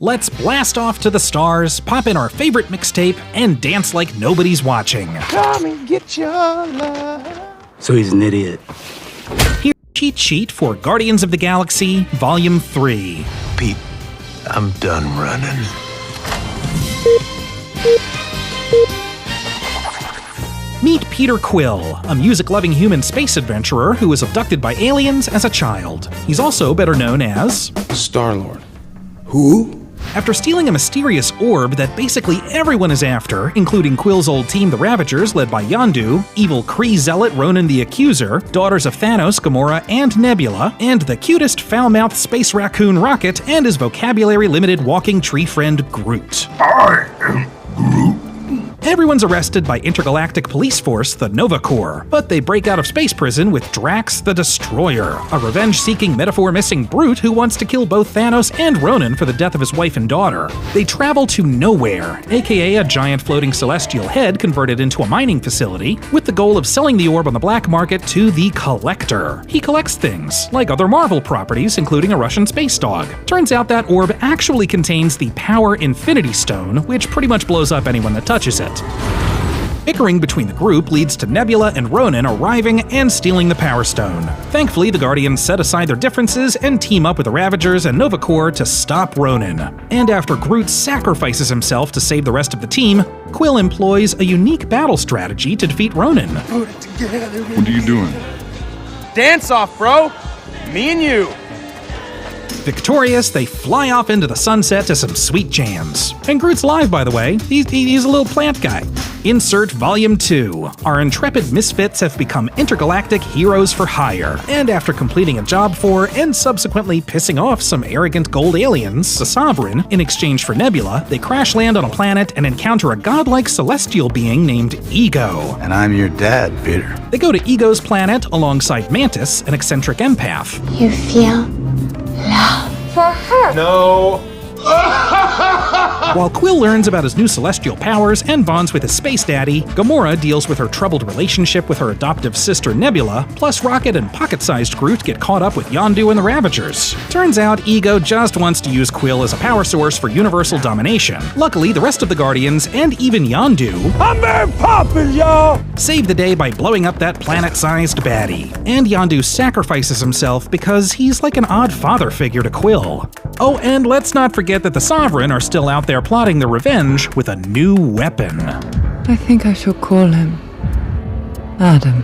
Let's blast off to the stars, pop in our favorite mixtape, and dance like nobody's watching. Come and get your love. So he's an idiot. Here's a cheat sheet for Guardians of the Galaxy Volume 3. Pete, I'm done running. Meet Peter Quill, a music-loving human space adventurer who was abducted by aliens as a child. He's also better known as Star-Lord. Who? After stealing a mysterious orb that basically everyone is after, including Quill's old team, the Ravagers, led by Yondu, evil Kree zealot Ronan the Accuser, daughters of Thanos, Gamora, and Nebula, and the cutest foul-mouthed space raccoon Rocket, and his vocabulary-limited walking tree friend Groot. I am Groot. Everyone's arrested by intergalactic police force, the Nova Corps, but they break out of space prison with Drax the Destroyer, a revenge-seeking metaphor-missing brute who wants to kill both Thanos and Ronan for the death of his wife and daughter. They travel to Nowhere, aka a giant floating celestial head converted into a mining facility, with the goal of selling the orb on the black market to the Collector. He collects things, like other Marvel properties, including a Russian space dog. Turns out that orb actually contains the Power Infinity Stone, which pretty much blows up anyone that touches it. Bickering between the group leads to Nebula and Ronan arriving and stealing the Power Stone. Thankfully, the Guardians set aside their differences and team up with the Ravagers and Nova Corps to stop Ronan. And after Groot sacrifices himself to save the rest of the team, Quill employs a unique battle strategy to defeat Ronan. Put it together. What are you doing? Dance off, bro! Me and you! Victorious, they fly off into the sunset to some sweet jams. And Groot's live, by the way. He's a little plant guy. Insert Volume 2. Our intrepid misfits have become intergalactic heroes for hire. And after completing a job for, and subsequently pissing off some arrogant gold aliens, the Sovereign, in exchange for Nebula, they crash land on a planet and encounter a godlike celestial being named Ego. And I'm your dad, Peter. They go to Ego's planet alongside Mantis, an eccentric empath. You feel love for her. No. While Quill learns about his new celestial powers and bonds with his space daddy, Gamora deals with her troubled relationship with her adoptive sister Nebula, plus Rocket and pocket-sized Groot get caught up with Yondu and the Ravagers. Turns out Ego just wants to use Quill as a power source for universal domination. Luckily, the rest of the Guardians, and even Yondu, I'm very popular, y'all! save the day by blowing up that planet-sized baddie. And Yondu sacrifices himself because he's like an odd father figure to Quill. Oh, and let's not forget that the Sovereign are still out there plotting their revenge with a new weapon. I think I shall call him Adam.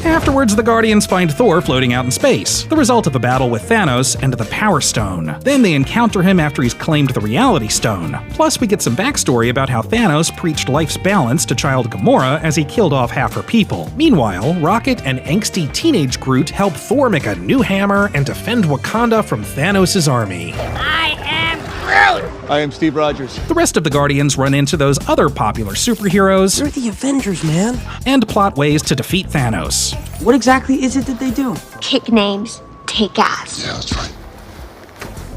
Afterwards, the Guardians find Thor floating out in space, the result of a battle with Thanos and the Power Stone. Then they encounter him after he's claimed the Reality Stone. Plus, we get some backstory about how Thanos preached life's balance to child Gamora as he killed off half her people. Meanwhile, Rocket and angsty teenage Groot help Thor make a new hammer and defend Wakanda from Thanos' army. I am Steve Rogers. The rest of the Guardians run into those other popular superheroes They're the Avengers, man. and plot ways to defeat Thanos. What exactly is it that they do? Kick names, take ass. Yeah, that's right.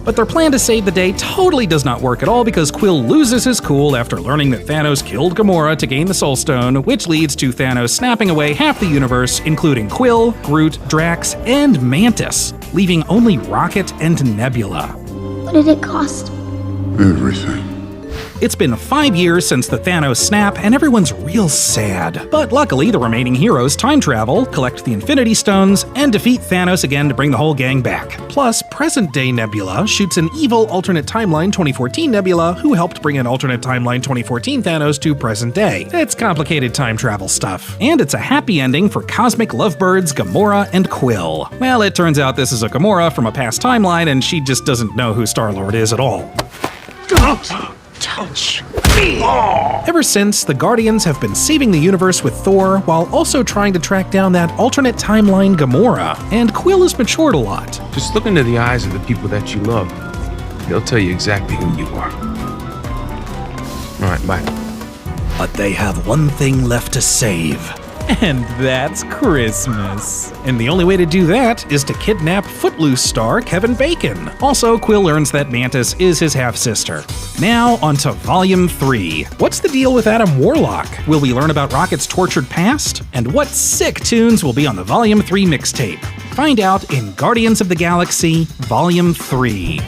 But their plan to save the day totally does not work at all because Quill loses his cool after learning that Thanos killed Gamora to gain the Soul Stone, which leads to Thanos snapping away half the universe, including Quill, Groot, Drax, and Mantis, leaving only Rocket and Nebula. What did it cost? Everything. It's been 5 years since the Thanos snap, and everyone's real sad. But luckily, the remaining heroes time travel, collect the Infinity Stones, and defeat Thanos again to bring the whole gang back. Plus, present-day Nebula shoots an evil alternate timeline 2014 Nebula who helped bring an alternate timeline 2014 Thanos to present day. It's complicated time travel stuff. And it's a happy ending for cosmic lovebirds Gamora and Quill. Well, it turns out this is a Gamora from a past timeline, and she just doesn't know who Star-Lord is at all. Touch. Ever since, the Guardians have been saving the universe with Thor while also trying to track down that alternate timeline Gamora, and Quill has matured a lot. Just look into the eyes of the people that you love. They'll tell you exactly who you are. All right, bye. But they have one thing left to save. And that's Christmas. And the only way to do that is to kidnap Footloose star Kevin Bacon. Also, Quill learns that Mantis is his half-sister. Now, onto Volume 3. What's the deal with Adam Warlock? Will we learn about Rocket's tortured past? And what sick tunes will be on the Volume 3 mixtape? Find out in Guardians of the Galaxy Volume 3.